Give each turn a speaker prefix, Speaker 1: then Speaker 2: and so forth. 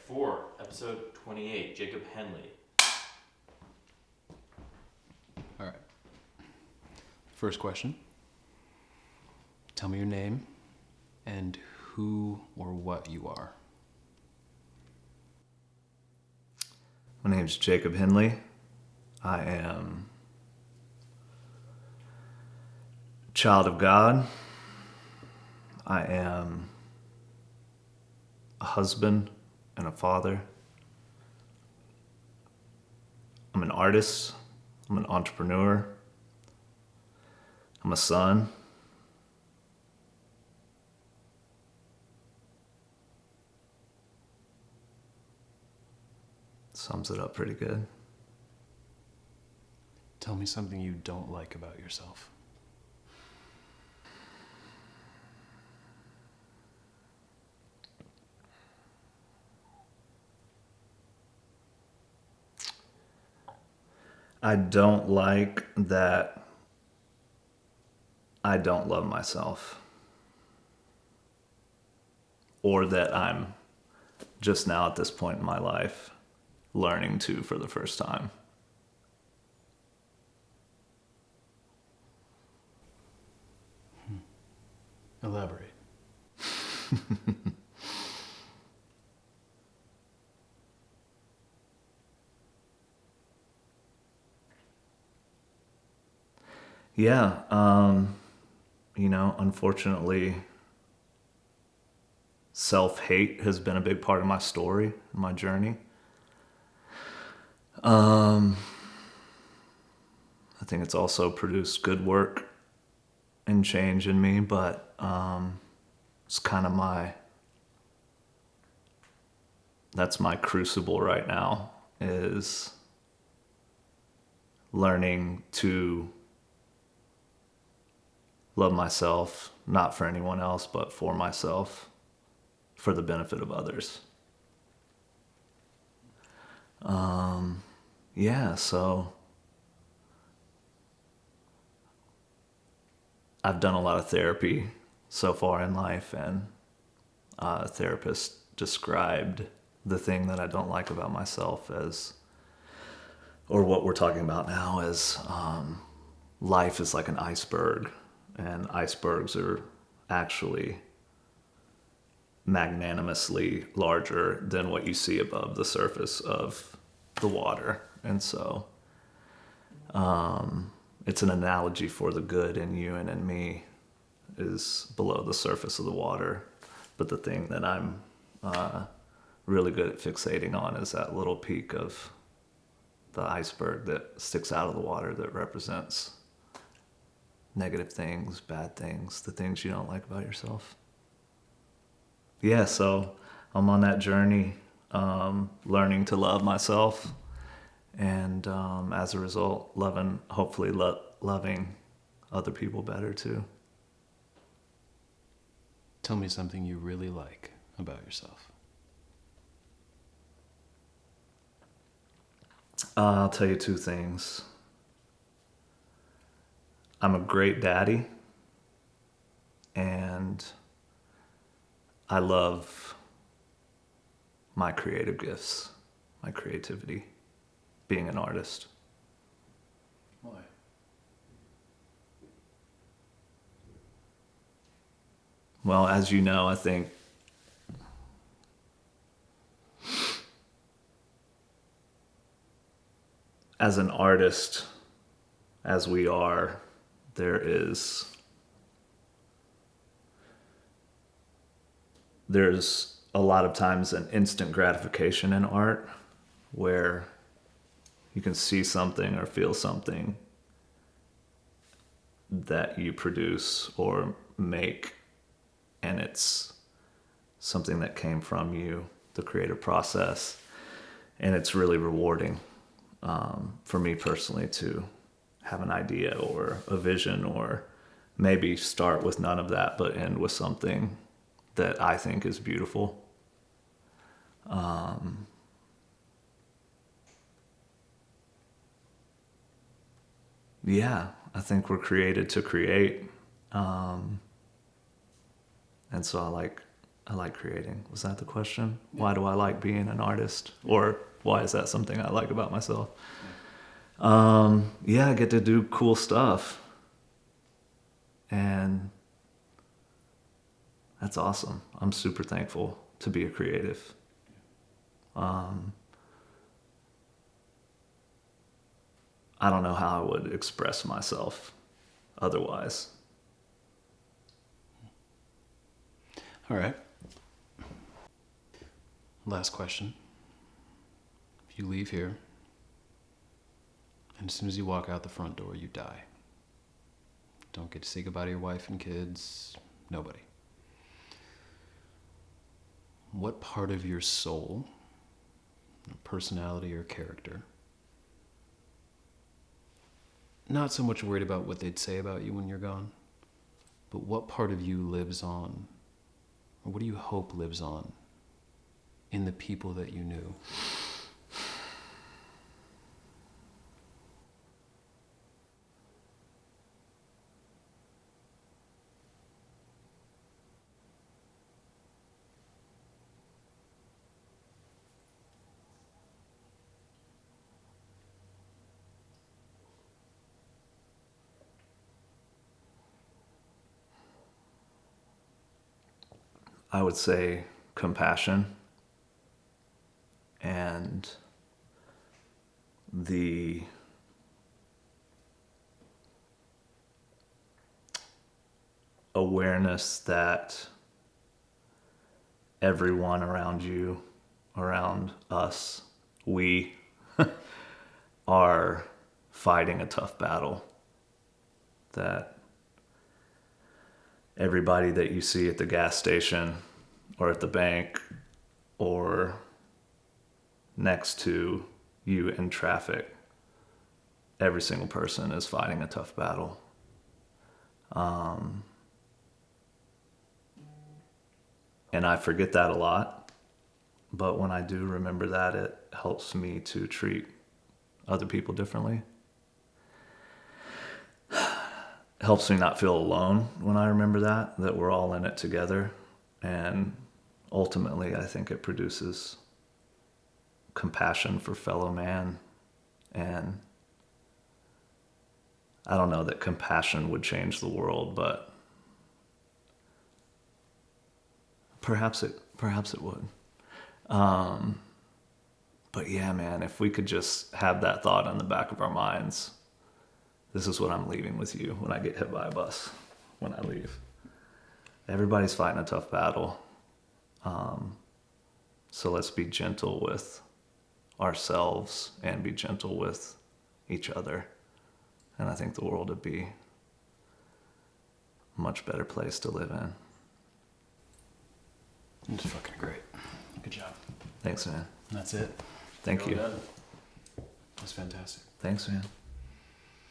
Speaker 1: 4, episode 28, Jacob Henley.
Speaker 2: All right. First question. Tell me your name and who or what you are.
Speaker 3: My name's Jacob Henley. I am a child of God. I am a husband and a father. I'm an artist. I'm an entrepreneur. I'm a son. Sums it up pretty good.
Speaker 2: Tell me something you don't like about yourself.
Speaker 3: I don't like that I don't love myself. Or that I'm just now at this point in my life learning to for the first time.
Speaker 2: Elaborate.
Speaker 3: Yeah, unfortunately, self-hate has been a big part of my story, my journey. I think it's also produced good work and change in me, but it's kind of that's my crucible right now, is learning to love myself, not for anyone else, but for myself, for the benefit of others. So I've done a lot of therapy so far in life, and a therapist described the thing that I don't like about myself as, or what we're talking about now, as life is like an iceberg, and icebergs are actually magnanimously larger than what you see above the surface of the water. And so it's an analogy for the good in you and in me is below the surface of the water. But the thing that I'm really good at fixating on is that little peak of the iceberg that sticks out of the water that represents negative things, bad things, the things you don't like about yourself. Yeah, so I'm on that journey, learning to love myself, and as a result, hopefully loving other people better too.
Speaker 2: Tell me something you really like about yourself.
Speaker 3: I'll tell you two things. I'm a great daddy, and I love my creative gifts, my creativity, being an artist.
Speaker 2: Why?
Speaker 3: Well, as you know, I think as an artist, as we are, there's a lot of times an instant gratification in art where you can see something or feel something that you produce or make, and it's something that came from you, the creative process, and it's really rewarding for me personally to have an idea or a vision, or maybe start with none of that but end with something that I think is beautiful. I think we're created to create. And so I like creating. Was that the question? Why do I like being an artist? Or why is that something I like about myself? I get to do cool stuff. And that's awesome. I'm super thankful to be a creative. I don't know how I would express myself otherwise.
Speaker 2: All right. Last question. If you leave here, and as soon as you walk out the front door, you die. Don't get to say goodbye to your wife and kids. Nobody. What part of your soul, personality or character, not so much worried about what they'd say about you when you're gone, but what part of you lives on, or what do you hope lives on in the people that you knew?
Speaker 3: I would say compassion and the awareness that everyone around you, around us, we are fighting a tough battle. That everybody that you see at the gas station or at the bank or next to you in traffic, every single person is fighting a tough battle. And I forget that a lot, but when I do remember that, it helps me to treat other people differently. Helps me not feel alone when I remember that we're all in it together. And ultimately, I think it produces compassion for fellow man. And I don't know that compassion would change the world, but perhaps it would. But yeah, man, if we could just have that thought in the back of our minds, this is what I'm leaving with you when I get hit by a bus, when I leave. Everybody's fighting a tough battle. So let's be gentle with ourselves and be gentle with each other. And I think the world would be a much better place to live in.
Speaker 2: It's fucking great. Good job.
Speaker 3: Thanks, man.
Speaker 2: That's it.
Speaker 3: Thank you.
Speaker 1: Well done.
Speaker 2: That's fantastic.
Speaker 3: Thanks, man.